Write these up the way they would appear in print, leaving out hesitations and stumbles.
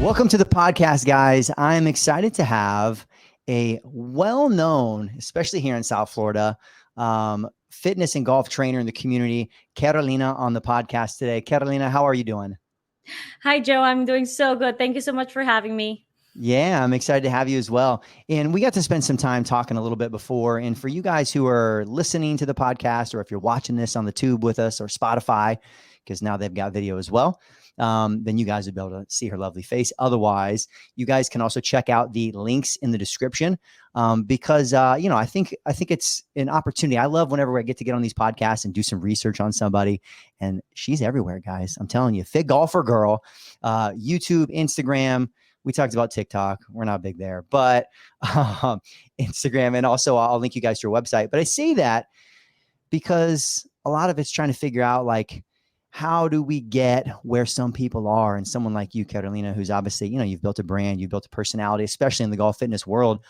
Welcome to the podcast, guys. I'm excited to have a well-known, especially here in South Florida, fitness and golf trainer in the community, Carolina, on the podcast today. Carolina, how are you doing? Hi, Joe. I'm doing so good. Thank you so much for having me. Yeah, I'm excited to have you as well. And we got to spend some time talking a little bit before. And for you guys who are listening to the podcast, or if you're watching this on the tube with us or Spotify, because now they've got video as well, then you guys will be able to see her lovely face. Otherwise, you guys can also check out the links in the description because I think it's an opportunity. I love whenever I get to get on these podcasts and do some research on somebody, and she's everywhere, guys. I'm telling you, fit golfer girl, YouTube, Instagram. We talked about TikTok. We're not big there, but Instagram, and also I'll link you guys to your website. But I say that because a lot of it's trying to figure out, like, how do we get where some people are? And someone like you, Carolina, who's obviously, you've built a brand, you've built a personality, especially in the golf fitness world.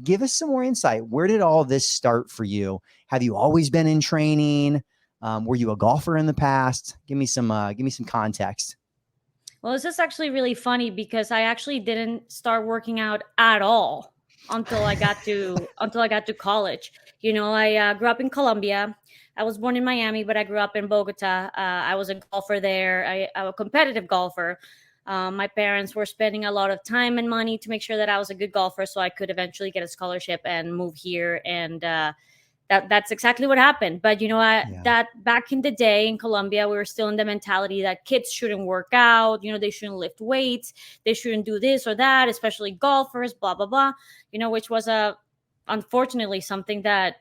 Give us some more insight. Where did all this start for you? Have you always been in training? Were you a golfer in the past? Give me some context. Well, this is actually really funny because I actually didn't start working out at all until I got to college. I grew up in Colombia. I was born in Miami, but I grew up in Bogota. I was a golfer there. I'm a competitive golfer. My parents were spending a lot of time and money to make sure that I was a good golfer, so I could eventually get a scholarship and move here. And that's exactly what happened. But Yeah. that back in the day in Colombia, we were still in the mentality that kids shouldn't work out. They shouldn't lift weights. They shouldn't do this or that, especially golfers. Blah blah blah. Which was unfortunately something that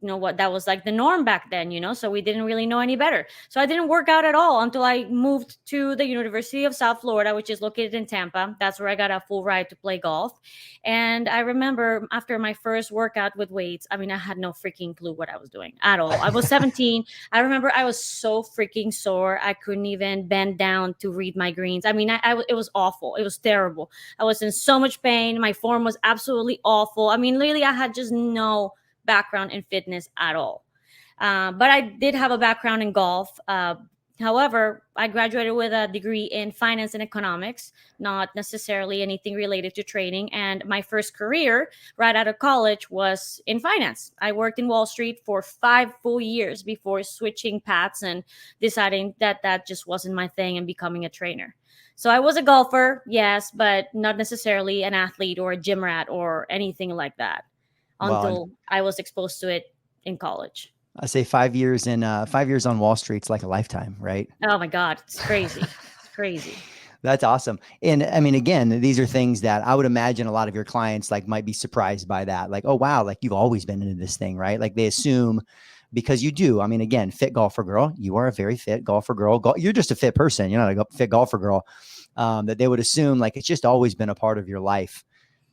that was like the norm back then, so we didn't really know any better. So I didn't work out at all until I moved to the University of South Florida, which is located in Tampa. That's where I got a full ride to play golf. And I remember after my first workout with weights, I mean, I had no freaking clue what I was doing at all. I was 17. I remember I was so freaking sore. I couldn't even bend down to read my greens. I mean, it was awful. It was terrible. I was in so much pain. My form was absolutely awful. I mean, literally, I had just no background in fitness at all. But I did have a background in golf. However, I graduated with a degree in finance and economics, not necessarily anything related to trading. And my first career right out of college was in finance. I worked in Wall Street for 5 full years before switching paths and deciding that that just wasn't my thing and becoming a trainer. So I was a golfer, yes, but not necessarily an athlete or a gym rat or anything like that Well, until I was exposed to it in college. I say 5 years in 5 years on Wall Street's like a lifetime, right? Oh my God, it's crazy. It's crazy. That's awesome. And I mean, again, these are things that I would imagine a lot of your clients like might be surprised by that. Like, oh, wow, like you've always been into this thing, right? Like they assume because you do. I mean, again, fit golfer girl, you are a very fit golfer girl. You're just a fit person. You're not a fit golfer girl. That they would assume like it's just always been a part of your life,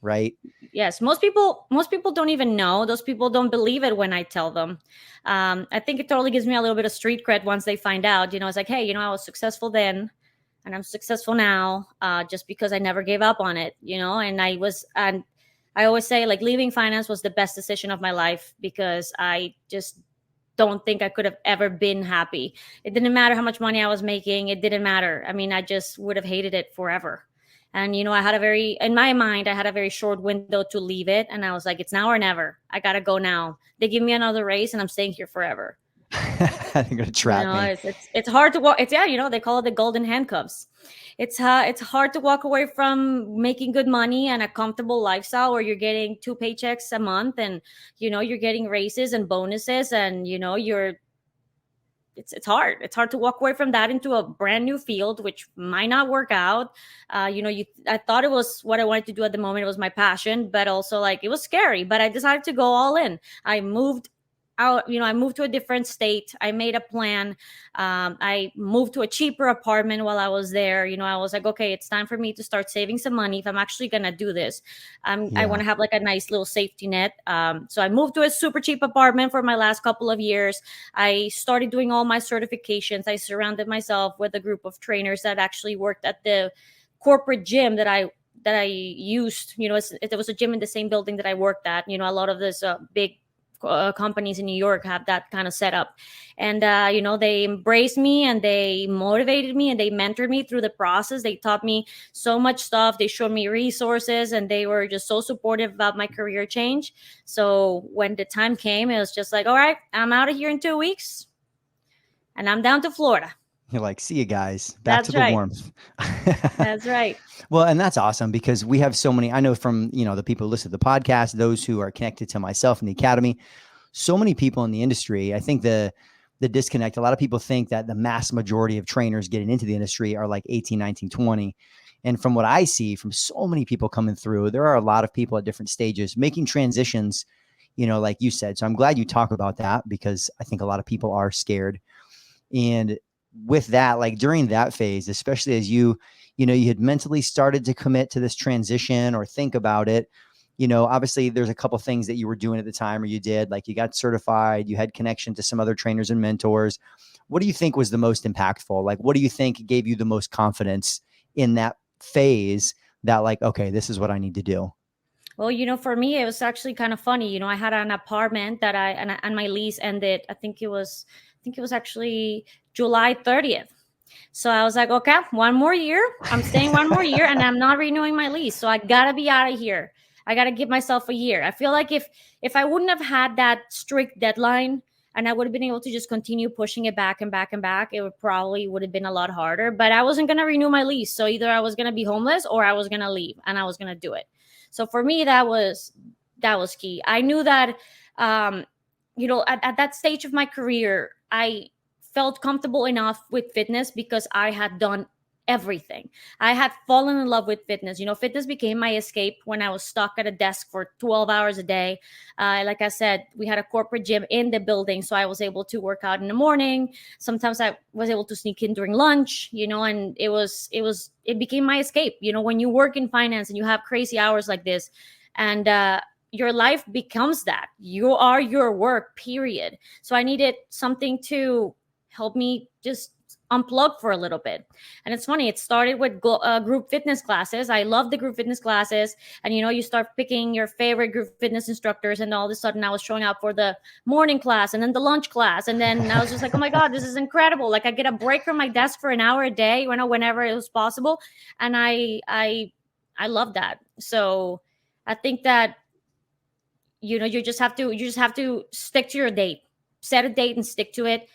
right? Yes, most people don't even know. Those people don't believe it when I tell them. I think it totally gives me a little bit of street cred once they find out. It's like, hey, I was successful then, and I'm successful now, just because I never gave up on it. And I always say, like, leaving finance was the best decision of my life because I just don't think I could have ever been happy. It didn't matter how much money I was making. It didn't matter. I mean, I just would have hated it forever. And, in my mind, I had a very short window to leave it. And I was like, it's now or never. I got to go now. They give me another race and I'm staying here forever. They're gonna trap me. It's hard to walk. They call it the golden handcuffs. It's hard to walk away from making good money and a comfortable lifestyle where you're getting 2 paychecks a month and, you're getting raises and bonuses and, it's hard. It's hard to walk away from that into a brand new field, which might not work out. I thought it was what I wanted to do at the moment. It was my passion, but also like it was scary. But I decided to go all in. I moved out. I moved to a different state. I made a plan. I moved to a cheaper apartment while I was there. I was like, okay, it's time for me to start saving some money if I'm actually gonna do this. I Yeah. want to have like a nice little safety net. So I moved to a super cheap apartment for my last couple of years. I started doing all my certifications. I surrounded myself with a group of trainers that actually worked at the corporate gym that I used. It was a gym in the same building that I worked at. A lot of this big companies in New York have that kind of setup. And, they embraced me and they motivated me and they mentored me through the process. They taught me so much stuff. They showed me resources and they were just so supportive about my career change. So when the time came, it was just like, all right, I'm out of here in 2 weeks and I'm down to Florida. You're like, see you guys, back That's to the right. warmth. That's right. Well, and that's awesome because we have so many, I know from, the people who listen to the podcast, those who are connected to myself in the academy, so many people in the industry. I think the disconnect, a lot of people think that the mass majority of trainers getting into the industry are like 18, 19, 20. And from what I see from so many people coming through, there are a lot of people at different stages making transitions, like you said. So I'm glad you talk about that because I think a lot of people are scared. And with that, like during that phase, especially as you had mentally started to commit to this transition or think about it, obviously there's a couple things that you were doing at the time or you did, like you got certified, you had connection to some other trainers and mentors. What do you think was the most impactful? Like, what do you think gave you the most confidence in that phase that like, okay, this is what I need to do? Well, for me, it was actually kind of funny. I had an apartment that and my lease ended. I think it was actually July 30th. So I was like, okay, one more year. I'm staying one more year and I'm not renewing my lease. So I gotta be out of here. I gotta give myself a year. I feel like if I wouldn't have had that strict deadline and I would have been able to just continue pushing it back and back and back, it would have been a lot harder. But I wasn't gonna renew my lease. So either I was gonna be homeless or I was gonna leave and I was gonna do it. So for me, that was key. I knew that at that stage of my career, I felt comfortable enough with fitness because I had done everything. I had fallen in love with fitness. Fitness became my escape when I was stuck at a desk for 12 hours a day. Like I said, we had a corporate gym in the building, so I was able to work out in the morning. Sometimes I was able to sneak in during lunch, and it became my escape. When you work in finance and you have crazy hours like this, and your life becomes that. You are your work, period. So I needed something to help me just unplug for a little bit. And it's funny, it started with group fitness classes. I love the group fitness classes. And you start picking your favorite group fitness instructors, and all of a sudden I was showing up for the morning class and then the lunch class. And then I was just like, oh my God, this is incredible. Like I get a break from my desk for an hour a day, whenever it was possible. And I love that. So I think that you just have to stick to your date, set a date and stick to it.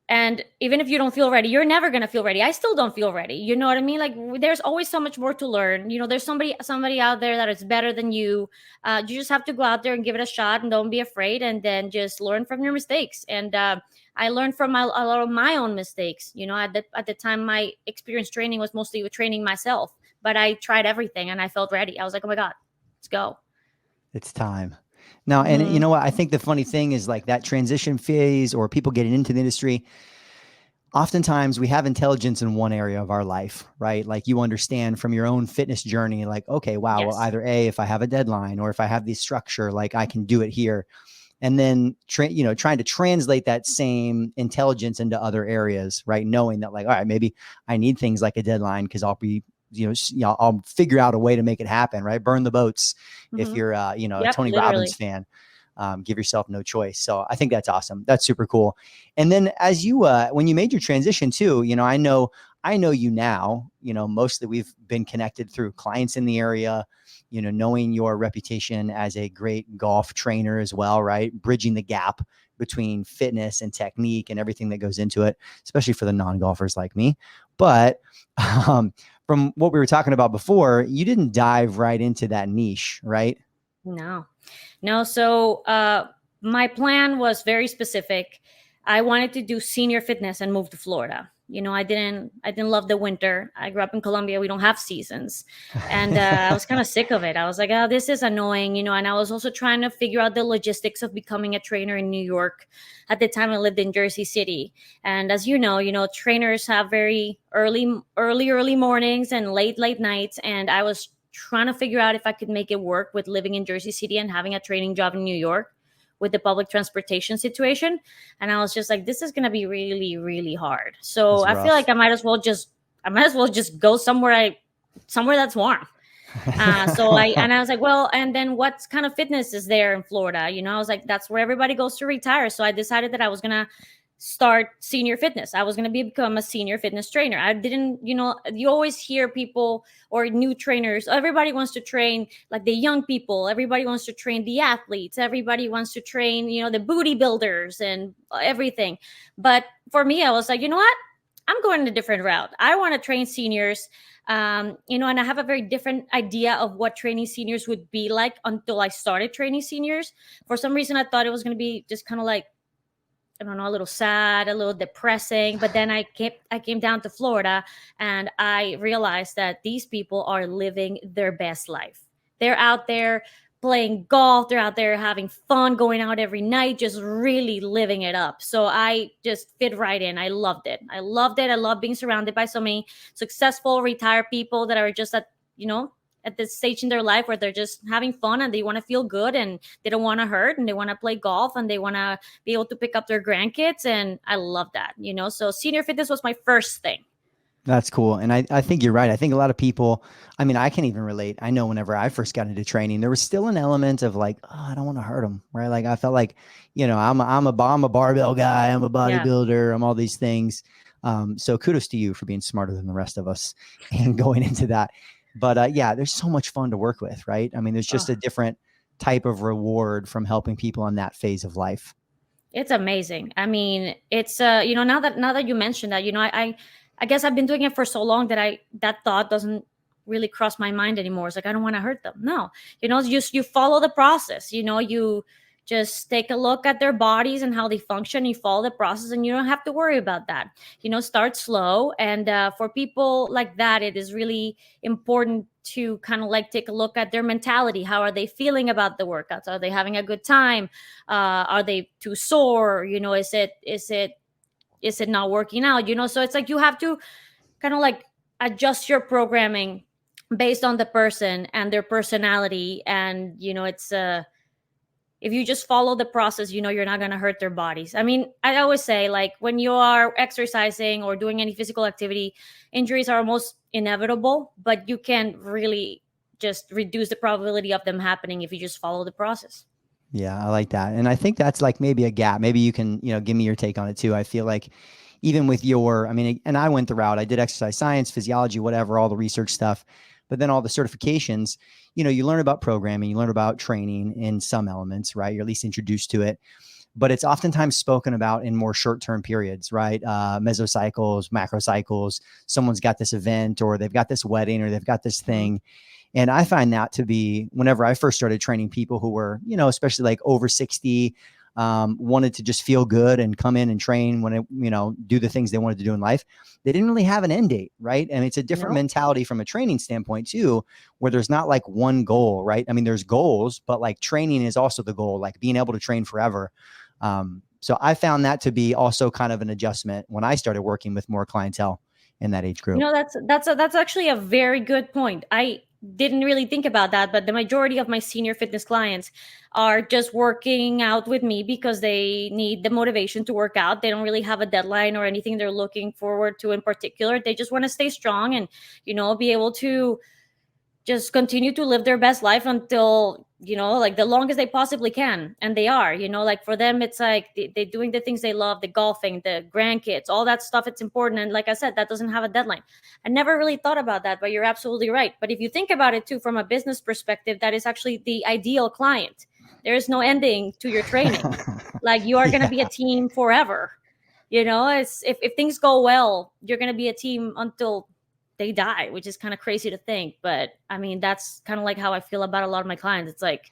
And even if you don't feel ready, you're never going to feel ready. I still don't feel ready. You know what I mean? Like there's always so much more to learn. There's somebody out there that is better than you. You just have to go out there and give it a shot and don't be afraid, and then just learn from your mistakes. And I learned from a lot of my own mistakes. At the time, my experience training was mostly with training myself, but I tried everything and I felt ready. I was like, oh my God, let's go. It's time. Now, and you know what? I think the funny thing is like that transition phase or people getting into the industry, oftentimes we have intelligence in one area of our life, right? Like you understand from your own fitness journey, like, okay, wow, Yes. well, either A, if I have a deadline or if I have this structure, like I can do it here. And then, trying to translate that same intelligence into other areas, right? Knowing that like, all right, maybe I need things like a deadline because I'll be I'll figure out a way to make it happen, right? Burn the boats. If you're, a Tony Robbins fan, give yourself no choice. So I think that's awesome. That's super cool. And then as you, when you made your transition too, I know you now, mostly we've been connected through clients in the area, knowing your reputation as a great golf trainer as well, right? Bridging the gap between fitness and technique and everything that goes into it, especially for the non-golfers like me. But, from what we were talking about before, you didn't dive right into that niche, right? No. So my plan was very specific. I wanted to do senior fitness and move to Florida. I didn't love the winter. I grew up in Colombia. We don't have seasons. And I was kind of sick of it. I was like, oh, this is annoying, and I was also trying to figure out the logistics of becoming a trainer in New York. At the time I lived in Jersey City. And as you know, trainers have very early mornings and late nights. And I was trying to figure out if I could make it work with living in Jersey City and having a training job in New York with the public transportation situation. And I was just like, this is going to be really, really hard. So I feel like I might as well just go somewhere that's warm. And I was like, well, and then what kind of fitness is there in Florida? I was like, that's where everybody goes to retire. So I decided that I was gonna start senior fitness. I was gonna become a senior fitness trainer. I didn't, you always hear people or new trainers. Everybody wants to train like the young people. Everybody wants to train the athletes. Everybody wants to train, the booty builders and everything. But for me, I was like, you know what? I'm going a different route. I want to train seniors, and I have a very different idea of what training seniors would be like until I started training seniors. For some reason, I thought it was going to be just kind of like, I don't know, a little sad, a little depressing. But then I came down to Florida and I realized that these people are living their best life. They're out there playing golf. They're out there having fun, going out every night, just really living it up. So I just fit right in. I loved it. I loved it. I love being surrounded by so many successful retired people that are just at this stage in their life where they're just having fun and they want to feel good and they don't want to hurt and they want to play golf and they want to be able to pick up their grandkids. And I love that, so senior fitness was my first thing. That's cool. And I think you're right. I think a lot of people, I mean, I can even relate. I know whenever I first got into training, there was still an element of like, oh, I don't want to hurt them, right? Like I felt like, I'm a barbell guy. I'm a Yeah. bodybuilder. I'm all these things. So kudos to you for being smarter than the rest of us and going into that. But yeah, there's so much fun to work with, right? I mean, there's just Oh, a different type of reward from helping people in that phase of life. it's amazing. I mean, it's now that you mentioned that, I guess I've been doing it for so long that that thought doesn't really cross my mind anymore. It's like I don't want to hurt them. No, you follow the process. You just take a look at their bodies and how they function. You follow the process, and you don't have to worry about that. Start slow. And for people like that, it is really important to kind of like take a look at their mentality. How are they feeling about the workouts? Are they having a good time? Are they too sore? Is it not working out? So it's like you have to kind of like adjust your programming based on the person and their personality. And it's if you just follow the process, you're not going to hurt their bodies. I mean, I always say, like, when you are exercising or doing any physical activity, injuries are almost inevitable, but you can really just reduce the probability of them happening if you just follow the process. Yeah, I like that. And I think that's like maybe a gap. Maybe you can, give me your take on it too. I feel like even with I mean, and I went the route, I did exercise science, physiology, whatever, all the research stuff, but then all the certifications, you learn about programming, you learn about training in some elements, right? You're at least introduced to it, but it's oftentimes spoken about in more short-term periods, right? Mesocycles, macrocycles, someone's got this event or they've got this wedding or they've got this thing. And I find that to be, whenever I first started training people who were, especially like over 60, wanted to just feel good and come in and train when do the things they wanted to do in life. They didn't really have an end date, right? And it's a different mentality from a training standpoint too, where there's not like one goal, right? I mean, there's goals, but like training is also the goal, like being able to train forever. So I found that to be also kind of an adjustment when I started working with more clientele in that age group. That's actually a very good point. I didn't really think about that, but the majority of my senior fitness clients are just working out with me because they need the motivation to work out. They don't really have a deadline or anything they're looking forward to in particular. They just want to stay strong and, be able to just continue to live their best life until, like the longest they possibly can. And they are, like for them, it's like they're doing the things they love, the golfing, the grandkids, all that stuff. It's important. And like I said, that doesn't have a deadline. I never really thought about that, but you're absolutely right. But if you think about it too, from a business perspective, that is actually the ideal client. There is no ending to your training. Like you are going to be a team forever. It's if things go well, you're going to be a team until they die, which is kind of crazy to think. But I mean, that's kind of like how I feel about a lot of my clients. It's like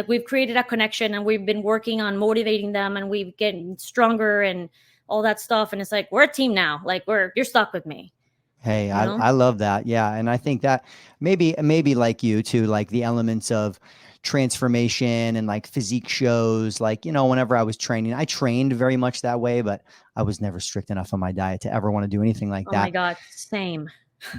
we've created a connection and we've been working on motivating them and we've getting stronger and all that stuff. And it's like, we're a team now. Like you're stuck with me. Hey, I love that. Yeah. And I think that maybe like you too, like the elements of transformation and like physique shows, like, whenever I was training, I trained very much that way, but I was never strict enough on my diet to ever want to do anything like Oh that. my God. Same.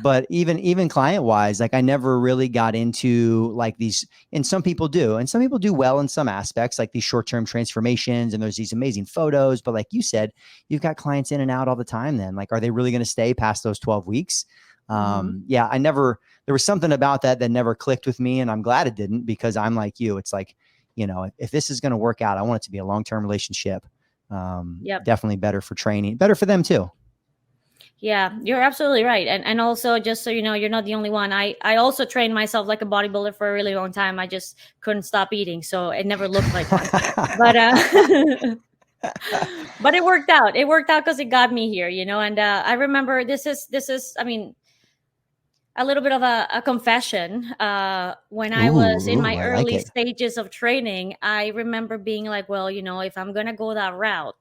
But even client wise, like I never really got into like these, and some people do, and some people do well in some aspects, like these short-term transformations, and there's these amazing photos. But like you said, you've got clients in and out all the time. Then, like, are they really going to stay past those 12 weeks? Hmm. Yeah, I never. There was something about that that never clicked with me, and I'm glad it didn't, because I'm like you. It's like, if this is going to work out, I want it to be a long-term relationship. Yep. Definitely better for training, better for them too. Yeah, you're absolutely right. And also, just so you know, you're not the only one. I also trained myself like a bodybuilder for a really long time. I just couldn't stop eating, so it never looked like one. But but it worked out. It worked out because it got me here, and I remember this is I mean, a little bit of a confession. When I was in Ooh, my I like early it. stages of training, I remember being like, well, if I'm gonna go that route,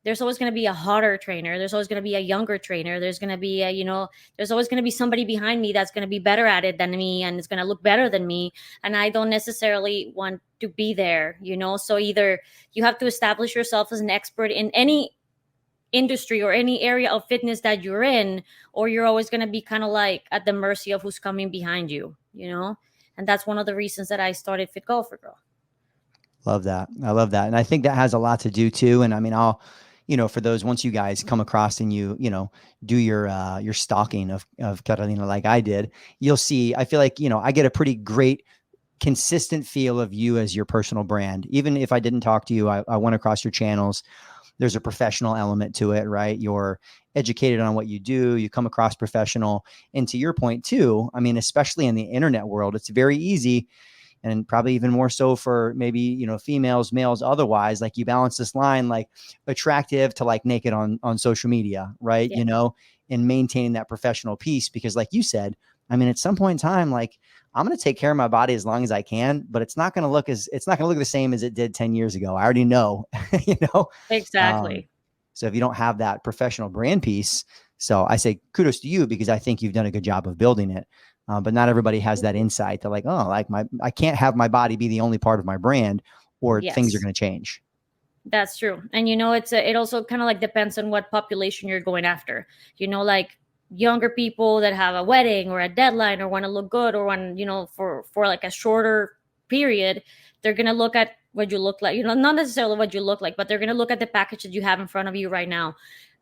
there's always going to be a hotter trainer. There's always going to be a younger trainer. There's going to be there's always going to be somebody behind me that's going to be better at it than me, and it's going to look better than me. And I don't necessarily want to be there. So either you have to establish yourself as an expert in any industry or any area of fitness that you're in, or you're always going to be kind of like at the mercy of who's coming behind you. And that's one of the reasons that I started Fit Golfer Girl. Love that. I love that. And I think that has a lot to do too. And I mean, for those, once you guys come across and do your stalking of Carolina, like I did, you'll see, I feel like, I get a pretty great consistent feel of you as your personal brand. Even if I didn't talk to you, I went across your channels. There's a professional element to it, right? You're educated on what you do. You come across professional. And to your point too, I mean, especially in the internet world, it's very easy, and probably even more so for maybe, females, males, otherwise, like you balance this line, like attractive to like naked on social media, right? Yeah, And maintaining that professional piece, because like you said, I mean, at some point in time, like I'm going to take care of my body as long as I can, but it's not going to look the same as it did 10 years ago. I already know, you know? Um, exactly. so if you don't have that professional brand piece, so I say kudos to you, because I think you've done a good job of building it. But not everybody has that insight. They're like, oh, like I can't have my body be the only part of my brand, or things are Yes. going to change. That's true. And it also kind of like depends on what population you're going after. Like younger people that have a wedding or a deadline or want to look good or want, for like a shorter period, they're going to look at what you look like, not necessarily what you look like, but they're going to look at the package that you have in front of you right now.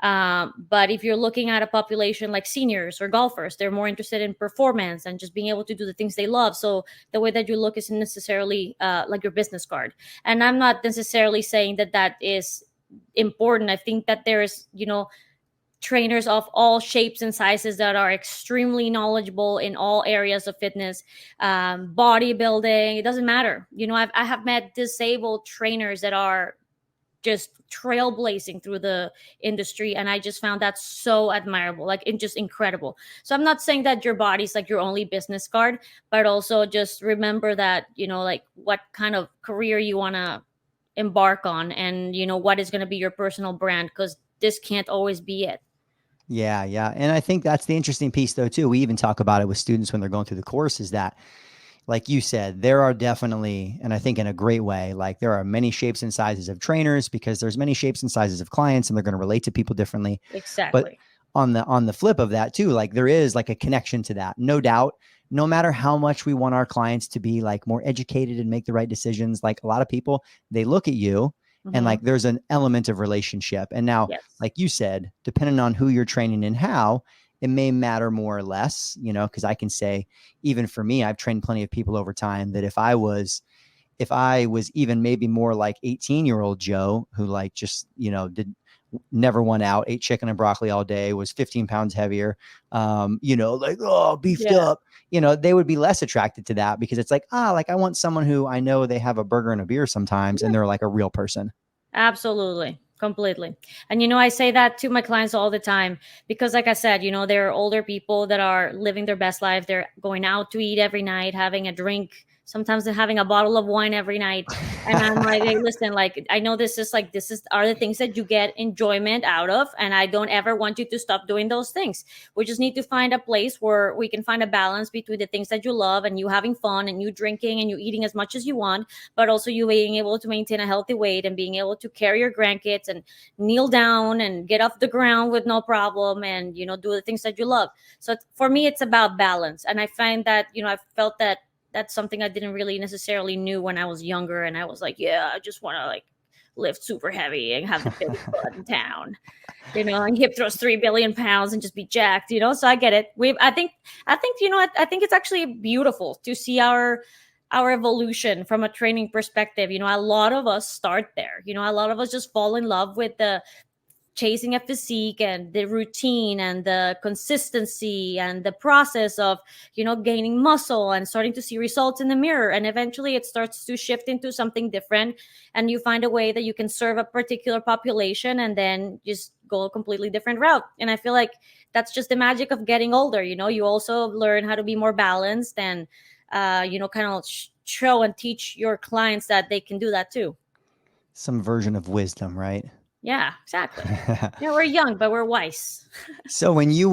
But if you're looking at a population like seniors or golfers, they're more interested in performance and just being able to do the things they love. So the way that you look isn't necessarily like your business card. And I'm not necessarily saying that that is important. I think that there's, trainers of all shapes and sizes that are extremely knowledgeable in all areas of fitness, bodybuilding. It doesn't matter. I have met disabled trainers that are just trailblazing through the industry, and I just found that so admirable, like it's just incredible. So I'm not saying that your body's like your only business card, but also just remember that like what kind of career you want to embark on, and what is going to be your personal brand, because this can't always be it. Yeah, yeah. And I think that's the interesting piece though, too. We even talk about it with students when they're going through the course, is that, like you said, there are definitely, and I think in a great way, like there are many shapes and sizes of trainers, because there's many shapes and sizes of clients, and they're going to relate to people differently. But Exactly. on the flip of that too, like there is like a connection to that, no doubt. No matter how much we want our clients to be like more educated and make the right decisions, like a lot of people, they look at you, and Hmm. like there's an element of relationship. And now, Yes. like you said, depending on who you're training and how, it may matter more or less, because I can say, even for me, I've trained plenty of people over time that if I was even maybe more like 18-year-old Joe, who like just, did never went out, ate chicken and broccoli all day, was 15 pounds heavier, like, oh, beefed Yeah. up, they would be less attracted to that, because it's like, like I want someone who I know they have a burger and a beer sometimes, and they're like a real person. Absolutely. Completely. And I say that to my clients all the time because, like I said, there are older people that are living their best life. They're going out to eat every night, having a drink sometimes they're having a bottle of wine every night. And I'm like, hey, listen, like, I know are the things that you get enjoyment out of. And I don't ever want you to stop doing those things. We just need to find a place where we can find a balance between the things that you love and you having fun and you drinking and you eating as much as you want, but also you being able to maintain a healthy weight and being able to carry your grandkids and kneel down and get off the ground with no problem and, do the things that you love. So for me, it's about balance. And I find that, I felt that that's something I didn't really necessarily knew when I was younger. And I was like, yeah, I just want to like lift super heavy and have the biggest butt in town, and hip thrust 3 billion pounds and just be jacked, So I get it. I think, I think it's actually beautiful to see our evolution from a training perspective. A lot of us start there. A lot of us just fall in love with the chasing a physique and the routine and the consistency and the process of gaining muscle and starting to see results in the mirror, and eventually it starts to shift into something different, and you find a way that you can serve a particular population and then just go a completely different route. And I feel like that's just the magic of getting older. You also learn how to be more balanced and kind of show and teach your clients that they can do that too. Some version of wisdom, right? Yeah, exactly. We're young, but we're wise. So when you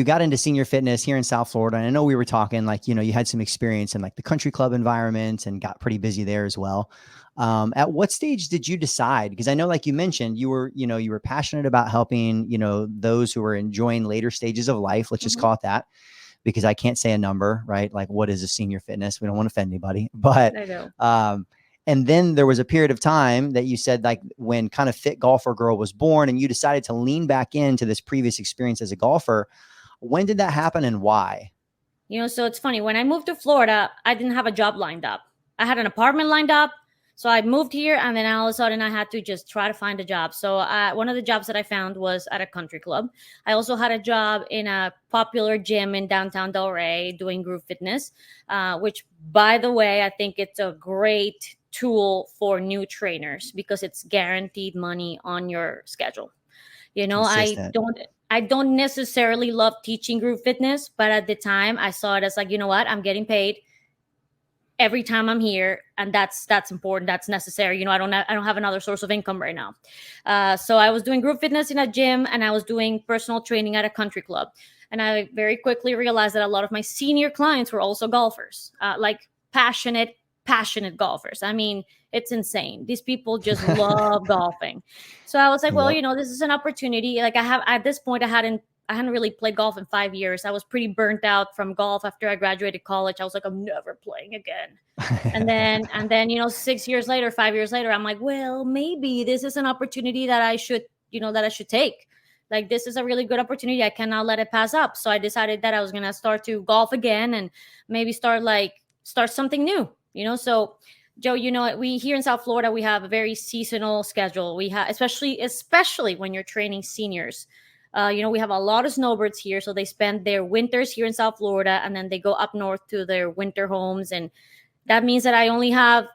got into senior fitness here in South Florida, and I know we were talking like, you had some experience in like the country club environment and got pretty busy there as well. At what stage did you decide? Because I know, like you mentioned, you were passionate about helping, those who were enjoying later stages of life. Let's just call it that, because I can't say a number, right? Like, what is a senior fitness? We don't want to offend anybody, but I know. And then there was a period of time that you said, like, when kind of Fit Golfer Girl was born and you decided to lean back into this previous experience as a golfer. When did that happen and why? So it's funny. When I moved to Florida, I didn't have a job lined up. I had an apartment lined up. So I moved here, and then all of a sudden I had to just try to find a job. So one of the jobs that I found was at a country club. I also had a job in a popular gym in downtown Delray doing group fitness, which, by the way, I think it's a great tool for new trainers because it's guaranteed money on your schedule. Consistent. I don't necessarily love teaching group fitness, but at the time I saw it as like, what, I'm getting paid every time I'm here, and that's important, that's necessary. I don't have another source of income right now. So I was doing group fitness in a gym, and I was doing personal training at a country club, and I very quickly realized that a lot of my senior clients were also golfers, like passionate golfers. I mean, it's insane. These people just love golfing. So I was like, well, this is an opportunity. Like, at this point, I hadn't really played golf in 5 years. I was pretty burnt out from golf after I graduated college. I was like, I'm never playing again. and then 6 years later, 5 years later, I'm like, well, maybe this is an opportunity that I should take. Like, this is a really good opportunity. I cannot let it pass up. So I decided that I was going to start to golf again and maybe start something new. So Joe, we here in South Florida, we have a very seasonal schedule. We have, especially when you're training seniors. We have a lot of snowbirds here, so they spend their winters here in South Florida, and then they go up north to their winter homes, and that means that I only have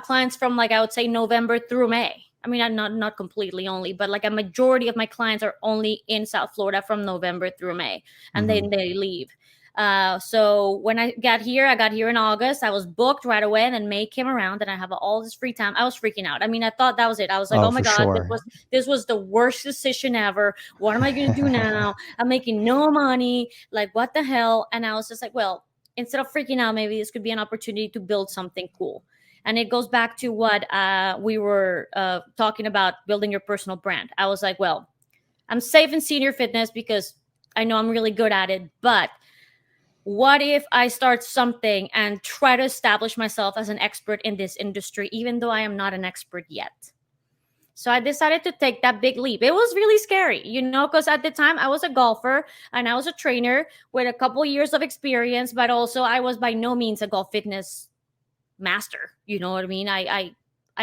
clients from, like, I would say November through May. I mean, not completely only, but like a majority of my clients are only in South Florida from November through May, and then they leave. So when I got here in August. I was booked right away, and then May came around and I have all this free time. I was freaking out. I mean, I thought that was it. I was like, oh my God, sure. this was the worst decision ever. What am I going to do now? I'm making no money. Like, what the hell? And I was just like, well, instead of freaking out, maybe this could be an opportunity to build something cool. And it goes back to what we were talking about, building your personal brand. I was like, well, I'm safe in senior fitness because I know I'm really good at it, but what if I start something and try to establish myself as an expert in this industry, even though I am not an expert yet? So I decided to take that big leap. It was really scary, because at the time I was a golfer and I was a trainer with a couple years of experience, but also I was by no means a golf fitness master. You know what I mean? I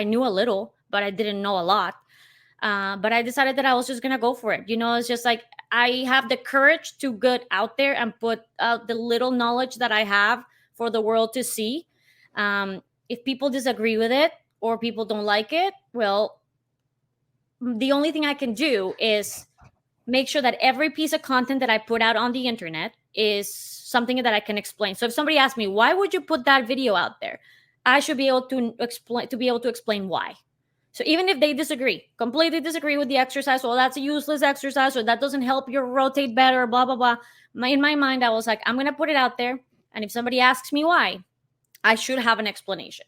knew a little, but I didn't know a lot. But I decided that I was just going to go for it. It's just like, I have the courage to get out there and put out the little knowledge that I have for the world to see. If people disagree with it or people don't like it, well, the only thing I can do is make sure that every piece of content that I put out on the internet is something that I can explain. So if somebody asks me, why would you put that video out there? I should be able to explain why. So even if they completely disagree with the exercise, well, that's a useless exercise, or that doesn't help you rotate better, blah, blah, blah. In my mind, I was like, I'm going to put it out there. And if somebody asks me why, I should have an explanation.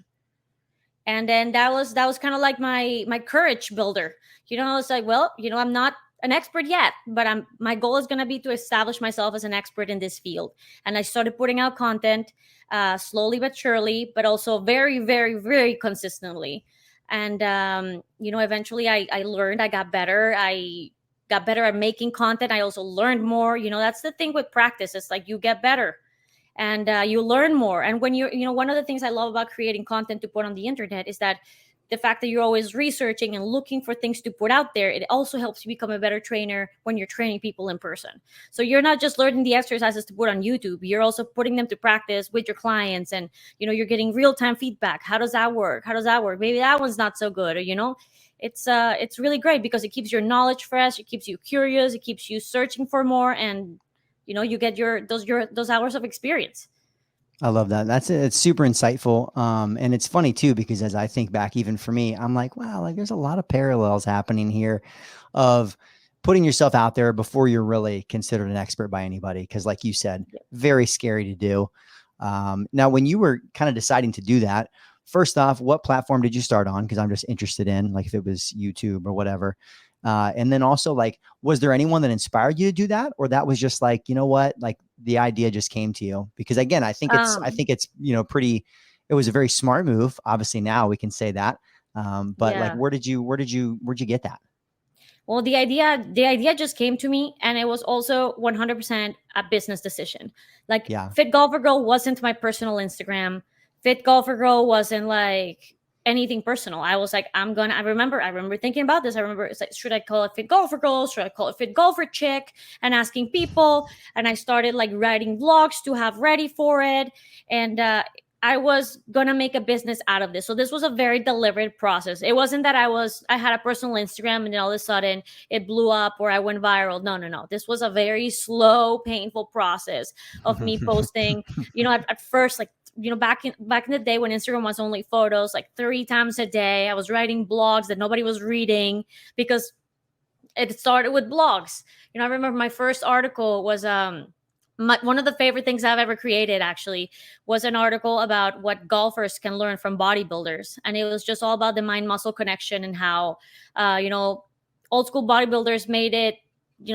And then that was kind of like my courage builder. It's like, well, I'm not an expert yet, but my goal is going to be to establish myself as an expert in this field. And I started putting out content slowly but surely, but also very, very, very consistently. And eventually I learned, I got better. I got better at making content. I also learned more. That's the thing with practice. It's like you get better and you learn more. And when one of the things I love about creating content to put on the internet is that the fact that you're always researching and looking for things to put out there, it also helps you become a better trainer when you're training people in person. So you're not just learning the exercises to put on YouTube, you're also putting them to practice with your clients, and you're getting real-time feedback. How does that work? Maybe that one's not so good, or it's really great because it keeps your knowledge fresh, it keeps you curious, it keeps you searching for more, and you get those hours of experience. I love that. It's super insightful. And it's funny too, because as I think back, even for me, I'm like, wow, like there's a lot of parallels happening here of putting yourself out there before you're really considered an expert by anybody. Cause like you said, very scary to do. Now, when you were kind of deciding to do that, first off, what platform did you start on? Cause I'm just interested in, like, if it was YouTube or whatever. And then also, like, was there anyone that inspired you to do that? Or that was just like, you know what, like the idea just came to you? Because again, I think it's, it was a very smart move. Obviously now we can say that. But like, where'd you get that? Well, the idea just came to me, and it was also 100% a business decision. Like, Fit Golfer Girl wasn't my personal Instagram. Fit Golfer Girl wasn't like anything personal. I was like, I remember thinking about this. I remember it's like, should I call it Fit Golfer Girl? Should I call it Fit Golfer Chick? And asking people. And I started like writing blogs to have ready for it. And I was going to make a business out of this. So this was a very deliberate process. It wasn't that I had a personal Instagram and then all of a sudden it blew up or I went viral. No. This was a very slow, painful process of me posting, at first, like, back in the day when Instagram was only photos, like 3 times a day, I was writing blogs that nobody was reading because it started with blogs. I remember my first article was, one of the favorite things I've ever created actually was an article about what golfers can learn from bodybuilders. And it was just all about the mind muscle connection and how, old school bodybuilders made it,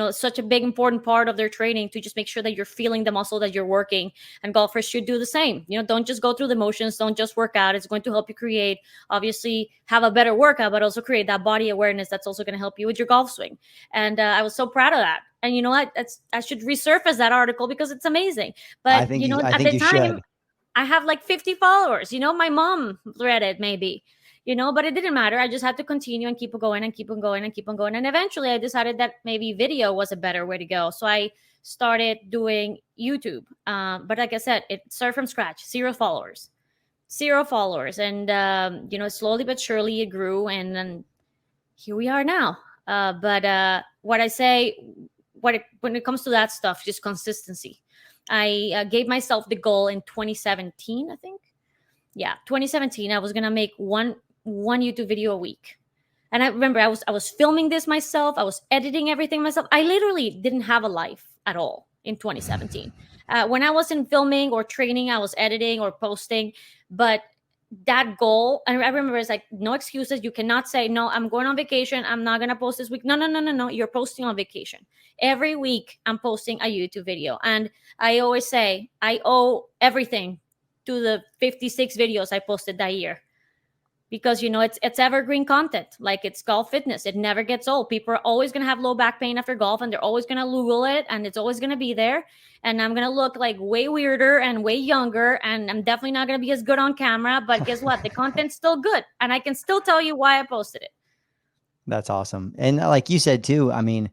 such a big important part of their training to just make sure that you're feeling the muscle that you're working, and golfers should do the same. Don't just go through the motions, don't just work out. It's going to help you obviously have a better workout, but also create that body awareness that's also going to help you with your golf swing. And I was so proud of that. And you know what? I should resurface that article because it's amazing. But I think at the time, should. I have like 50 followers. My mom read it maybe. But it didn't matter. I just had to continue and keep on going and keep on going and keep on going. And eventually I decided that maybe video was a better way to go. So I started doing YouTube. But like I said, it started from scratch, 0 followers. And, slowly but surely it grew. And then here we are now. But what I say, when it comes to that stuff, just consistency. I gave myself the goal in 2017, I think. Yeah, 2017. I was going to make one YouTube video a week. And I remember I was filming this myself. I was editing everything myself. I literally didn't have a life at all in 2017. When I wasn't filming or training, I was editing or posting. But that goal, and I remember it's like, no excuses. You cannot say, no, I'm going on vacation, I'm not going to post this week. No. You're posting on vacation. Every week I'm posting a YouTube video. And I always say I owe everything to the 56 videos I posted that year. Because, it's evergreen content. Like, it's golf fitness. It never gets old. People are always going to have low back pain after golf, and they're always going to Google it, and it's always going to be there. And I'm going to look like way weirder and way younger, and I'm definitely not going to be as good on camera. But guess what? The content's still good, and I can still tell you why I posted it. That's awesome. And like you said too, I mean,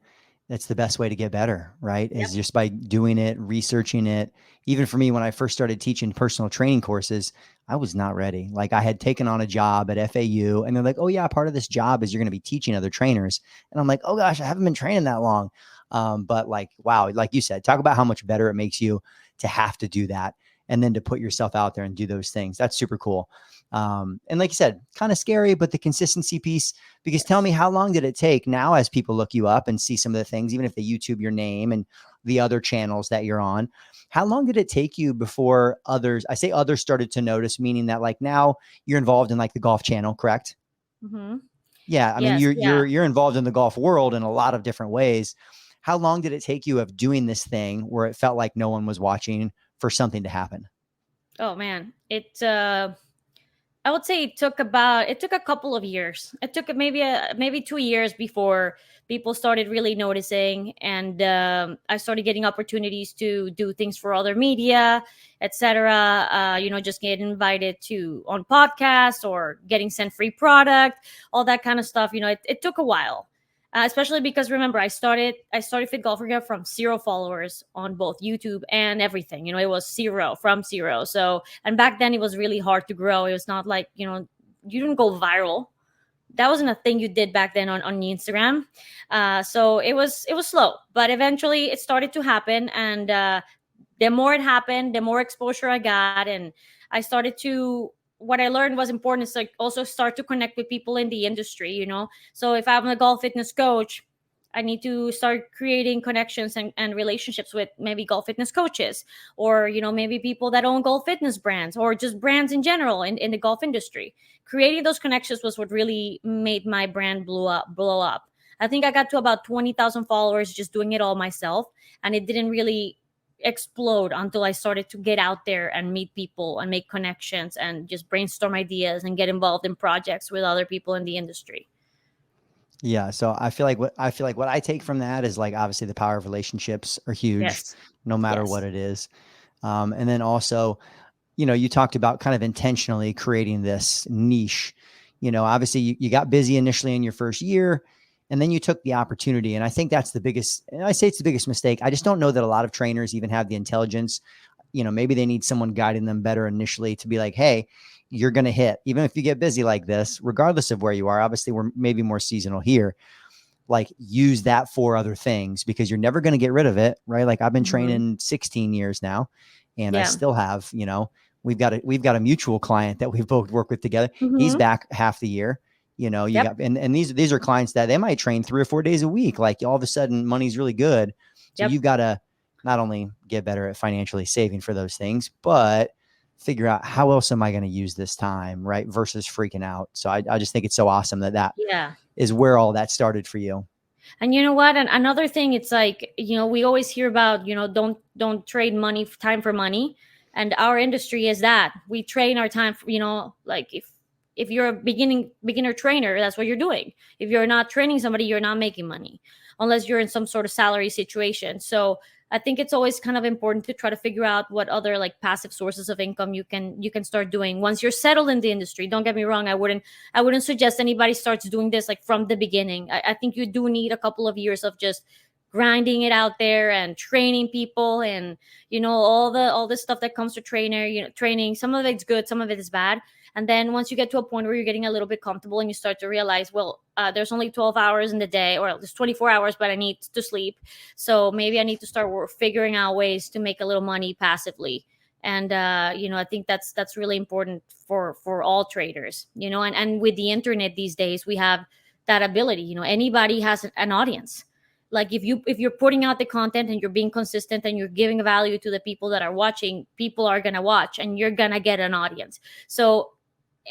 that's the best way to get better, right? Yep. Is just by doing it, researching it. Even for me, when I first started teaching personal training courses, I was not ready. Like, I had taken on a job at FAU and they're like, oh yeah, part of this job is you're going to be teaching other trainers. And I'm like, oh gosh, I haven't been training that long. But like, wow, like you said, talk about how much better it makes you to have to do that and then to put yourself out there and do those things. That's super cool. And like you said, kind of scary, but the consistency piece, because tell me, how long did it take now as people look you up and see some of the things, even if they YouTube your name and the other channels that you're on, how long did it take you before others, I say others, started to notice, meaning that like now you're involved in like the golf channel, correct? Mm-hmm. Yeah. I mean, Yes. Yeah. you're involved in the golf world in a lot of different ways. How long did it take you of doing this thing where it felt like no one was watching for something to happen? Oh man, I would say it took a couple of years. It took maybe 2 years before people started really noticing, and I started getting opportunities to do things for other media, etc. Just getting invited to on podcasts or getting sent free product, all that kind of stuff. It took a while. Especially because remember, I started Fit Golfer Gear from 0 followers on both YouTube and everything. It was zero from zero. So, and back then it was really hard to grow. It was not like, you didn't go viral. That wasn't a thing you did back then on Instagram. So it was slow, but eventually it started to happen. And the more it happened, the more exposure I got. And I started to, what I learned was important is like also start to connect with people in the industry. So if I'm a golf fitness coach, I need to start creating connections and relationships with maybe golf fitness coaches, or maybe people that own golf fitness brands, or just brands in general in the golf industry. Creating those connections was what really made my brand blow up. I think I got to about 20,000 followers just doing it all myself, and it didn't really explode until I started to get out there and meet people and make connections and just brainstorm ideas and get involved in projects with other people in the industry. Yeah. So I feel like what I take from that is like, obviously the power of relationships are huge, Yes. no matter what Yes. it is. And then also, you talked about kind of intentionally creating this niche. Obviously you got busy initially in your first year, and then you took the opportunity. And I think that's the biggest, and I say it's the biggest mistake. I just don't know that a lot of trainers even have the intelligence. Maybe they need someone guiding them better initially to be like, hey, you're going to hit, even if you get busy like this, regardless of where you are. Obviously, we're maybe more seasonal here. Like, use that for other things, because you're never going to get rid of it, right? Like, I've been Hmm. training 16 years now, and I Yeah. still have, we've got a mutual client that we've both worked with together. He's Hmm. back half the year. You Yep. got, and these are clients that they might train 3 or 4 days a week. Like, all of a sudden money's really good. So Yep. you've got to not only get better at financially saving for those things, but figure out how else am I going to use this time, right? Versus freaking out. So I just think it's so awesome that Yeah. is where all that started for you. And you know what? And another thing, it's like, we always hear about, don't trade time for money. And our industry is that we train our time for, like if you're a beginner trainer, that's what you're doing. If you're not training somebody, you're not making money unless you're in some sort of salary situation. So I think it's always kind of important to try to figure out what other like passive sources of income you can start doing once you're settled in the industry. Don't get me wrong, I wouldn't suggest anybody starts doing this like from the beginning. I think you do need a couple of years of just grinding it out there and training people, and all the stuff that comes to training. Some of it's good, some of it is bad. And then once you get to a point where you're getting a little bit comfortable and you start to realize, well, there's only 12 hours in the day, or there's 24 hours, but I need to sleep. So maybe I need to start figuring out ways to make a little money passively. And I think that's really important for all traders. And with the internet these days, we have that ability. Anybody has an audience. Like if you're putting out the content and you're being consistent and you're giving value to the people that are watching, people are gonna watch and you're gonna get an audience. So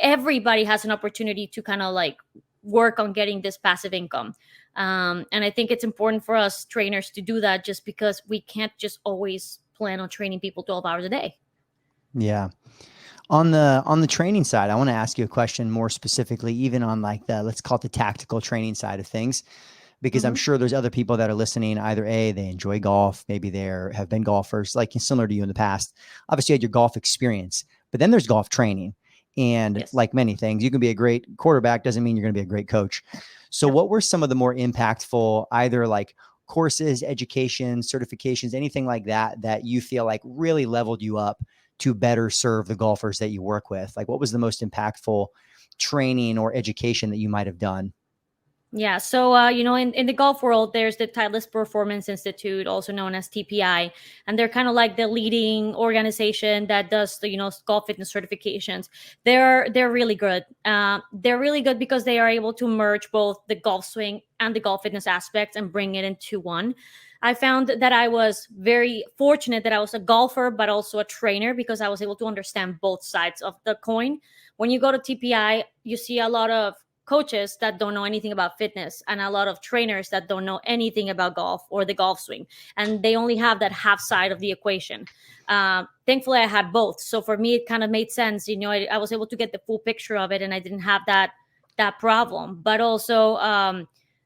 everybody has an opportunity to kind of like work on getting this passive income. And I think it's important for us trainers to do that, just because we can't just always plan on training people 12 hours a day. Yeah. On the training side, I want to ask you a question more specifically, even on like let's call it the tactical training side of things, because I'm Hmm. sure there's other people that are listening. Either they enjoy golf, maybe have been golfers, like similar to you in the past. Obviously, you had your golf experience, but then there's golf training, and Yes. like many things, you can be a great quarterback, doesn't mean you're going to be a great coach. So, Yep. what were some of the more impactful, either like courses, education, certifications, anything like that you feel like really leveled you up to better serve the golfers that you work with? Like, what was the most impactful training or education that you might have done? Yeah. So, in the golf world, there's the Titleist Performance Institute, also known as TPI, and they're kind of like the leading organization that does the, golf fitness certifications. They're really good. They're really good because they are able to merge both the golf swing and the golf fitness aspects and bring it into one. I found that I was very fortunate that I was a golfer, but also a trainer because I was able to understand both sides of the coin. When you go to TPI, you see a lot of coaches that don't know anything about fitness and a lot of trainers that don't know anything about golf or the golf swing, and they only have that half side of the equation. Thankfully I had both, so for me it kind of made sense. I was able to get the full picture of it, and I didn't have that problem. But also,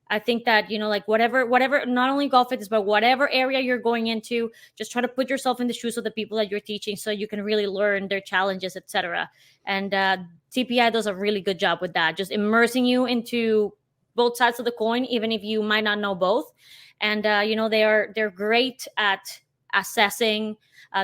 I think that, like, whatever, not only golf fitness, but whatever area you're going into, just try to put yourself in the shoes of the people that you're teaching so you can really learn their challenges, etc. And TPI does a really good job with that, just immersing you into both sides of the coin, even if you might not know both. And they're great at assessing.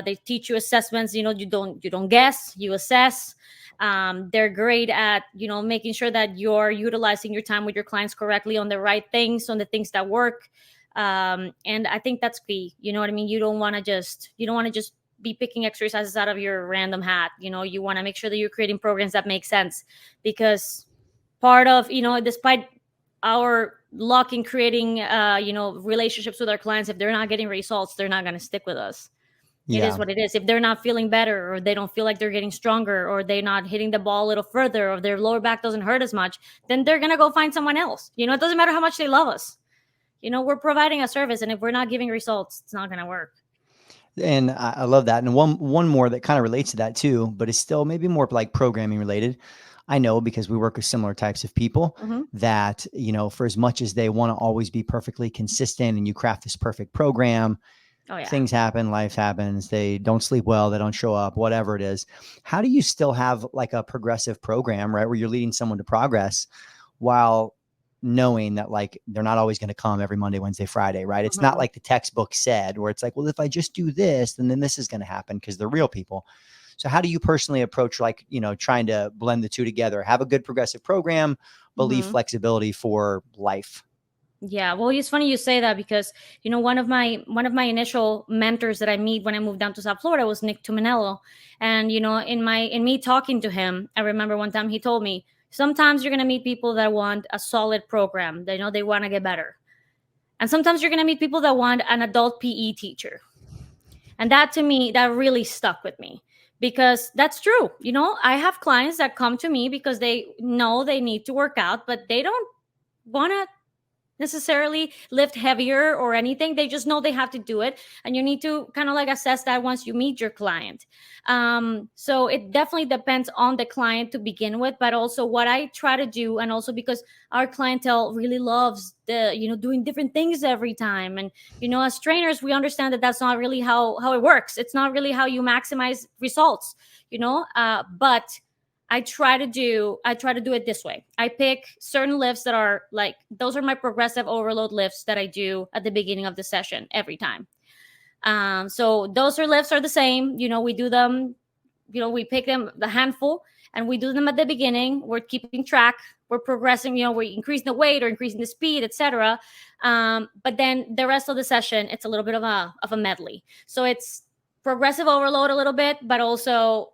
They teach you assessments. You don't guess, you assess. They're great at making sure that you're utilizing your time with your clients correctly on the right things, on the things that work. And I think that's key. You know what I mean? You don't want to just be picking exercises out of your random hat. You want to make sure that you're creating programs that make sense, because part of, despite our luck in creating relationships with our clients, if they're not getting results, they're not going to stick with us. It is Yeah. what it is. If they're not feeling better, or they don't feel like they're getting stronger, or they're not hitting the ball a little further, or their lower back doesn't hurt as much, then they're going to go find someone else. It doesn't matter how much they love us. We're providing a service, and if we're not giving results, it's not going to work. And I love that. And one more that kind of relates to that too, but is still maybe more like programming related. I know because we work with similar types of people Hmm. that, for as much as they want to always be perfectly consistent and you craft this perfect program, Oh, yeah. things happen, life happens, they don't sleep well, they don't show up, whatever it is. How do you still have like a progressive program, right? Where you're leading someone to progress while knowing that like they're not always going to come every Monday, Wednesday, Friday, right? It's not Hmm. like the textbook said, where it's like, well, if I just do this, then this is going to happen because they're real people. So how do you personally approach like, trying to blend the two together, have a good progressive program, but leave Hmm. flexibility for life? Yeah, well, it's funny you say that because one of my initial mentors that I meet when I moved down to South Florida was Nick Tuminello, and in me talking to him, I remember one time he told me, sometimes you're gonna meet people that want a solid program, they want to get better, and sometimes you're gonna meet people that want an adult PE teacher, and that to me that really stuck with me because that's true. I have clients that come to me because they know they need to work out, but they don't want to necessarily lift heavier or anything. They just know they have to do it. And you need to kind of like assess that once you meet your client. So it definitely depends on the client to begin with, but also what I try to do. And also because our clientele really loves doing different things every time. And, as trainers, we understand that that's not really how it works. It's not really how you maximize results, but I try to do it this way. I pick certain lifts that are like those are my progressive overload lifts that I do at the beginning of the session every time. So those lifts are the same. We do them. We pick them the handful and we do them at the beginning. We're keeping track. We're progressing. We're increasing the weight or increasing the speed, etc. But then the rest of the session, it's a little bit of a medley. So it's progressive overload a little bit, but also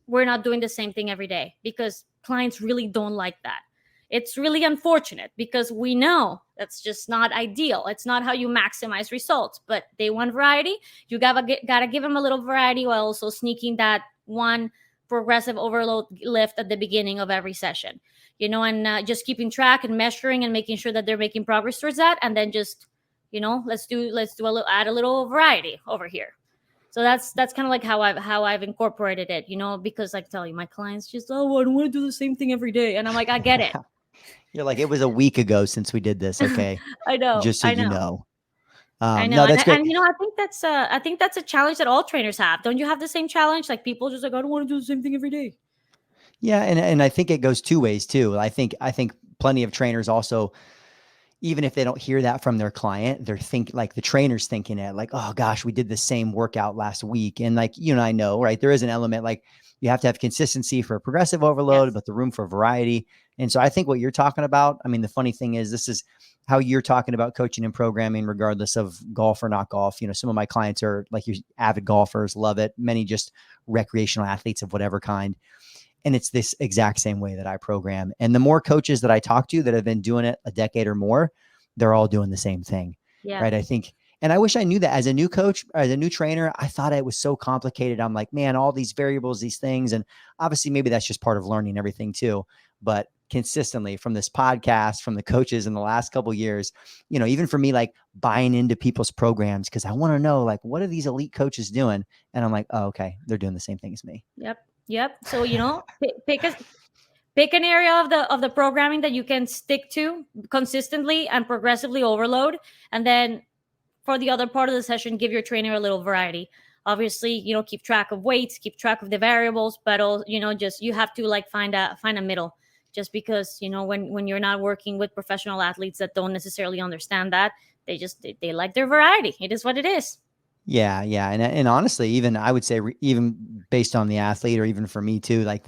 we're not doing the same thing every day because clients really don't like that. It's really unfortunate because we know that's just not ideal. It's not how you maximize results, but they want variety. You gotta give them a little variety while also sneaking that one progressive overload lift at the beginning of every session. And just keeping track and measuring and making sure that they're making progress towards that, and then just add a little variety over here. So that's kind of like how I've incorporated it, because like I tell you, my clients just, oh, I don't want to do the same thing every day, and I'm like, I get it. You're like, it was a week ago since we did this. Okay. I know, Just so I you know, know. I know, No, and that's great. and I think that's a challenge that all trainers have. Don't you have the same challenge? Like people just like, I don't want to do the same thing every day. Yeah. And I think it goes two ways too. I think plenty of trainers also, even if they don't hear that from their client, they're like the trainer's thinking it like, oh gosh, we did the same workout last week. And like, you and I know, right. There is an element like you have to have consistency for progressive overload, Yes. but the room for variety. And so I think what you're talking about, I mean, the funny thing is this is how you're talking about coaching and programming, regardless of golf or not golf. You know, some of my clients are like your avid golfers, love it. Many just recreational athletes of whatever kind. And it's this exact same way that I program. And the more coaches that I talk to that have been doing it a decade or more, they're all doing the same thing. Yeah. Right. I think, and I wish I knew that as a new coach, as a new trainer, I thought it was so complicated. I'm like, man, all these variables, these things. And obviously maybe that's just part of learning everything too. But consistently from this podcast, from the coaches in the last couple of years, you know, even for me, like buying into people's programs, because I want to know, like, what are these elite coaches doing? And I'm like, oh, okay, they're doing the same thing as me. Yep. So, you know, pick an area of the programming that you can stick to consistently and progressively overload. And then for the other part of the session, give your trainer a little variety. Obviously, you know, keep track of weights, keep track of the variables, but also, you know, just you have to like find a middle. Just because, you know, when you're not working with professional athletes that don't necessarily understand that, they like their variety. It is what it is. Yeah, yeah, and honestly, even I would say, even based on the athlete, or even for me too, like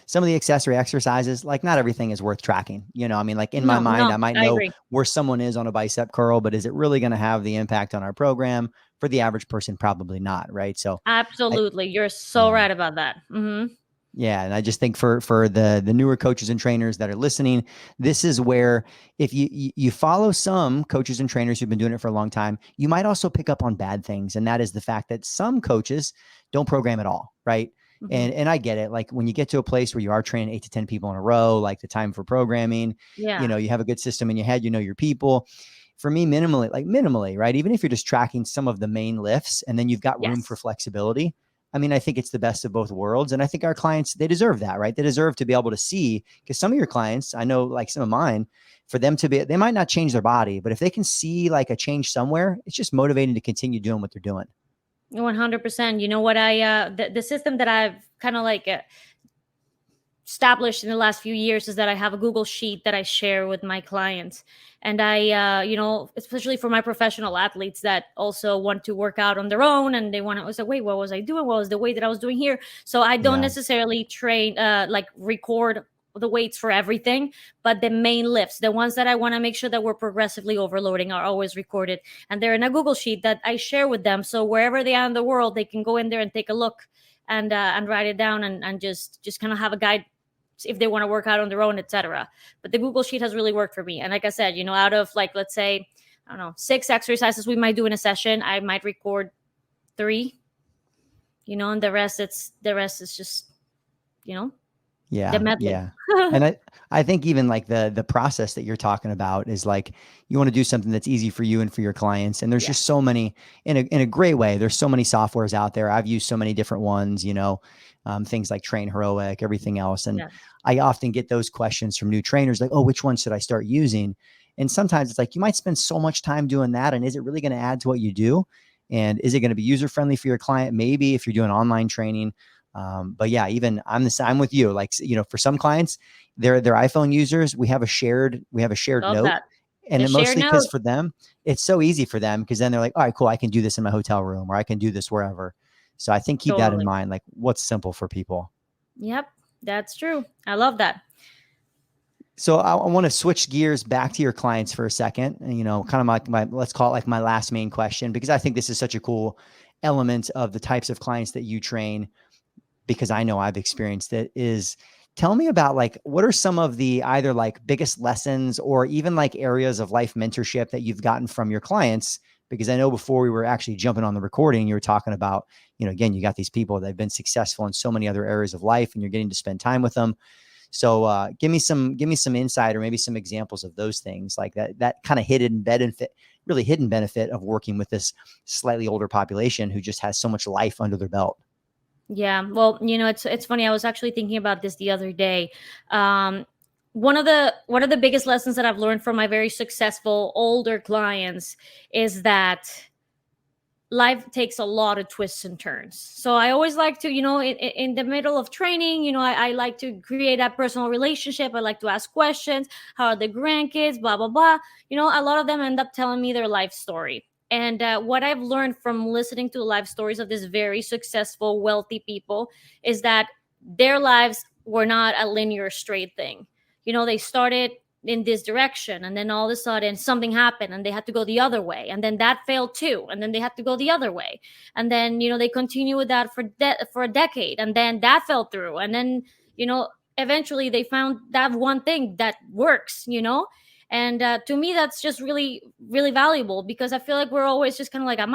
some of the accessory exercises, like not everything is worth tracking. You know, I mean, like in my mind, I might I know agree. where someone is on a bicep curl, but is it really going to have the impact on our program? For the average person, probably not, right? So, Absolutely, you're so yeah, right about that. Mm-hmm. yeah, and I just think for the newer coaches and trainers that are listening, this is where if you follow some coaches and trainers who've been doing it for a long time, you might also pick up on bad things, and that is the fact that some coaches don't program at all, right? Mm-hmm. And I get it. Like when you get to a place where you are training 8 to 10 people in a row, like the time for programming, you Yeah. know, you have a good system in your head, you know your people. For me, minimally, right? Even if you're just tracking some of the main lifts and then you've got room for Yes. flexibility, I mean, I think it's the best of both worlds. And I think our clients, they deserve that, right? They deserve to be able to see, because some of your clients, I know like some of mine, for them to be, they might not change their body, but if they can see like a change somewhere, it's just motivating to continue doing what they're doing. 100%. You know what the system that I've kind of like established in the last few years is that I have a Google sheet that I share with my clients. And you know, especially for my professional athletes that also want to work out on their own and they want to say, wait, what was I doing? What was the weight that I was doing here? So I don't Yeah. necessarily like record the weights for everything, but the main lifts, the ones that I want to make sure that we're progressively overloading, are always recorded. And they're in a Google sheet that I share with them. So wherever they are in the world, they can go in there and take a look and write it down and just kind of have a guide if they want to work out on their own, etc. But the Google sheet has really worked for me. And like I said, you know, out of like, let's say, I don't know, 6 exercises we might do in a session, I might record 3, you know, and the rest is just, you know, the Yeah. medley. Yeah. And I think even like the process that you're talking about is like, you want to do something that's easy for you and for your clients. And there's just Yes. so many in a great way. There's so many softwares out there. I've used so many different ones, you know, things like Train Heroic, everything else. And Yeah. I often get those questions from new trainers like, oh, which one should I start using? And sometimes it's like, you might spend so much time doing that. And is it really going to add to what you do? And is it going to be user friendly for your client? Maybe if you're doing online training. But yeah, even I'm with you. Like, you know, for some clients, they're iPhone users. We have a shared Love note. that. And The it share mostly because note. for them, it's so easy for them because then they're like, all right, cool. I can do this in my hotel room or I can do this wherever. So I think keep that in Totally. mind. Like what's simple for people. Yep. That's true. I love that. So I want to switch gears back to your clients for a second, and, you know, kind of like let's call it like my last main question, because I think this is such a cool element of the types of clients that you train, because I know I've experienced it, is tell me about like, what are some of the either like biggest lessons or even like areas of life mentorship that you've gotten from your clients? Because I know before we were actually jumping on the recording, you were talking about, you know, again, you got these people that have been successful in so many other areas of life and you're getting to spend time with them. So give me some insight or maybe some examples of those things, like that kind of really hidden benefit of working with this slightly older population who just has so much life under their belt. Yeah, well, you know, it's funny. I was actually thinking about this the other day. Um, one of the biggest lessons that I've learned from my very successful older clients is that life takes a lot of twists and turns. So I always like to, you know, in the middle of training, you know, I like to create that personal relationship. I like to ask questions. How are the grandkids? Blah, blah, blah. You know, a lot of them end up telling me their life story. And what I've learned from listening to the life stories of these very successful, wealthy people is that their lives were not a linear, straight thing. they started in this direction, and then all of a sudden something happened and they had to go the other way, and then that failed too, and then they had to go the other way, and then they continue with that for a decade, and then that fell through, and then eventually they found that one thing that works. And to me, that's just really, really valuable, because I feel like we're always just kind of like, am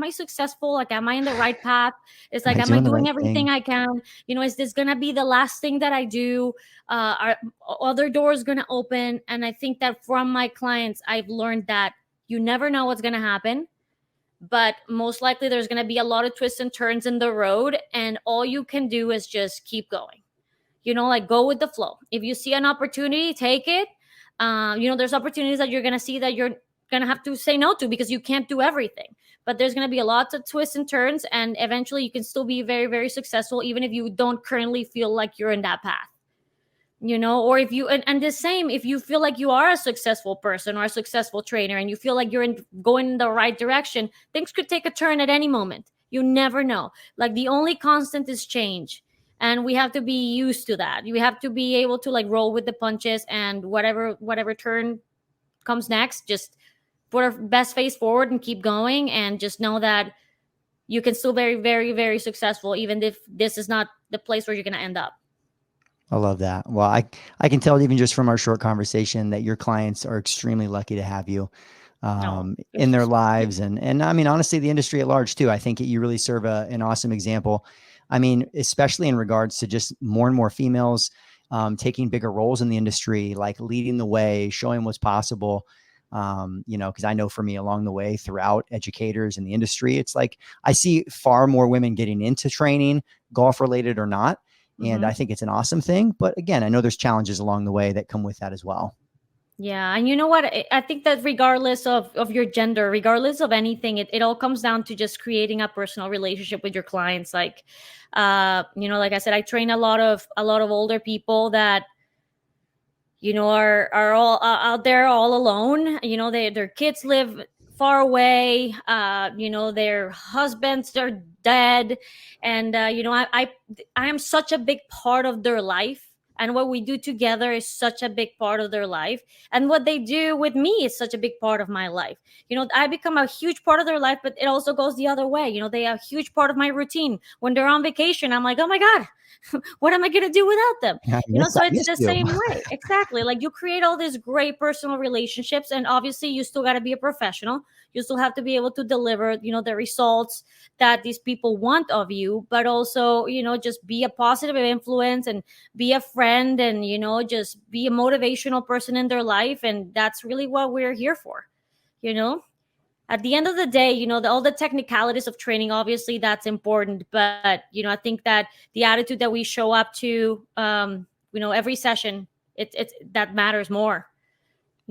I successful? Like, am I in the right path? It's like, Am I am I doing the doing right everything thing? I can? Is this gonna be the last thing that I do? Are other doors gonna open? And I think that from my clients, I've learned that you never know what's gonna happen, but most likely there's gonna be a lot of twists and turns in the road, and all you can do is just keep going. Like, go with the flow. If you see an opportunity, take it. There's opportunities that you're going to see that you're going to have to say no to, because you can't do everything. But there's going to be a lot of twists and turns, and eventually you can still be very, very successful, even if you don't currently feel like you're in that path. Or if you, and the same, if you feel like you are a successful person or a successful trainer, and you feel like you're going in the right direction, things could take a turn at any moment. You never know. Like, the only constant is change. And we have to be used to that. You have to be able to, like, roll with the punches, and whatever turn comes next, just put our best face forward and keep going, and just know that you can still very, very, very successful, even if this is not the place where you're going to end up. I love that. Well, I can tell even just from our short conversation that your clients are extremely lucky to have you No, in their lives. And I mean, honestly, the industry at large too. I think you really serve an awesome example. I mean, especially in regards to just more and more females taking bigger roles in the industry, like leading the way, showing what's possible. Because I know for me along the way throughout educators in the industry, it's like I see far more women getting into training, golf related or not. And I think it's an awesome thing. But again, I know there's challenges along the way that come with that as well. Yeah. And you know what? I think that regardless of your gender, regardless of anything, it all comes down to just creating a personal relationship with your clients. Like, like I said, I train a lot of older people that, are all out there all alone. Their kids live far away. Their husbands are dead. And, I am such a big part of their life. And what we do together is such a big part of their life. And what they do with me is such a big part of my life. I become a huge part of their life, but it also goes the other way. They are a huge part of my routine. When they're on vacation, I'm like, oh my God, what am I going to do without them? I So it's miss the you. same way. Exactly. Like, you create all these great personal relationships, and obviously you still got to be a professional. You still have to be able to deliver, the results that these people want of you, but also, just be a positive influence, and be a friend, and, just be a motivational person in their life. And that's really what we're here for. At the end of the day, all the technicalities of training, obviously that's important. But, I think that the attitude that we show up to, every session, it's that matters more.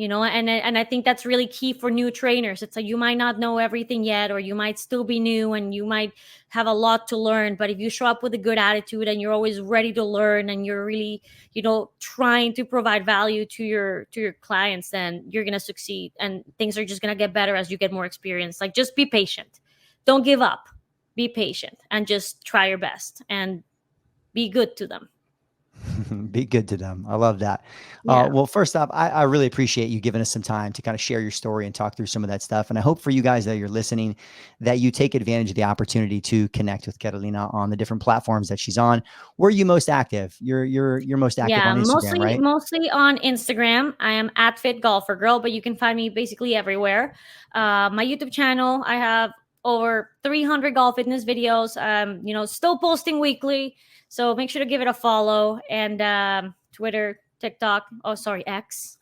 And I think that's really key for new trainers. It's like, you might not know everything yet, or you might still be new, and you might have a lot to learn. But if you show up with a good attitude, and you're always ready to learn, and you're really, trying to provide value to your clients, then you're going to succeed, and things are just going to get better as you get more experience. Like, just be patient. Don't give up. Be patient, and just try your best, and be good to them. Be good to them. I love that. Yeah. Well, first off, I really appreciate you giving us some time to kind of share your story and talk through some of that stuff. And I hope for you guys that you're listening, that you take advantage of the opportunity to connect with Carolina on the different platforms that she's on. Where are you most active? You're most active on Instagram, right? Mostly on Instagram. I am at Fit Golfer Girl, but you can find me basically everywhere. My YouTube channel, I have over 300 golf fitness videos. Still posting weekly. So make sure to give it a follow. And Twitter, TikTok. Oh, sorry, X.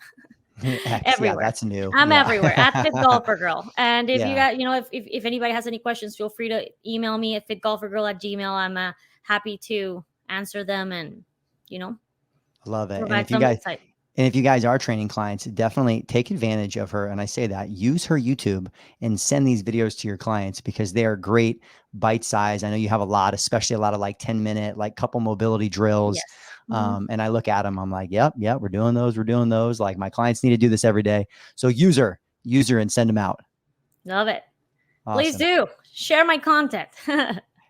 X, yeah, Everywhere. that's new. I'm Yeah. everywhere at Fit Golfer Girl. And if you Yeah. got, if anybody has any questions, feel free to email me at fitgolfergirl@gmail. I'm happy to answer them, and I love it. provide some insight. And if you guys are training clients, definitely take advantage of her. And I say that, use her YouTube and send these videos to your clients, because they are great bite size. I know you have a lot, especially a lot of like 10-minute, like couple mobility drills. Yes. And I look at them, I'm like, yep, we're doing those. We're doing those. Like, my clients need to do this every day. So use her and send them out. Love it. Awesome. Please do share my content.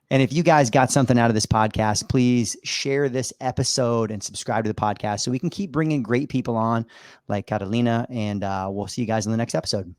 And if you guys got something out of this podcast, please share this episode and subscribe to the podcast so we can keep bringing great people on like Catalina. And we'll see you guys in the next episode.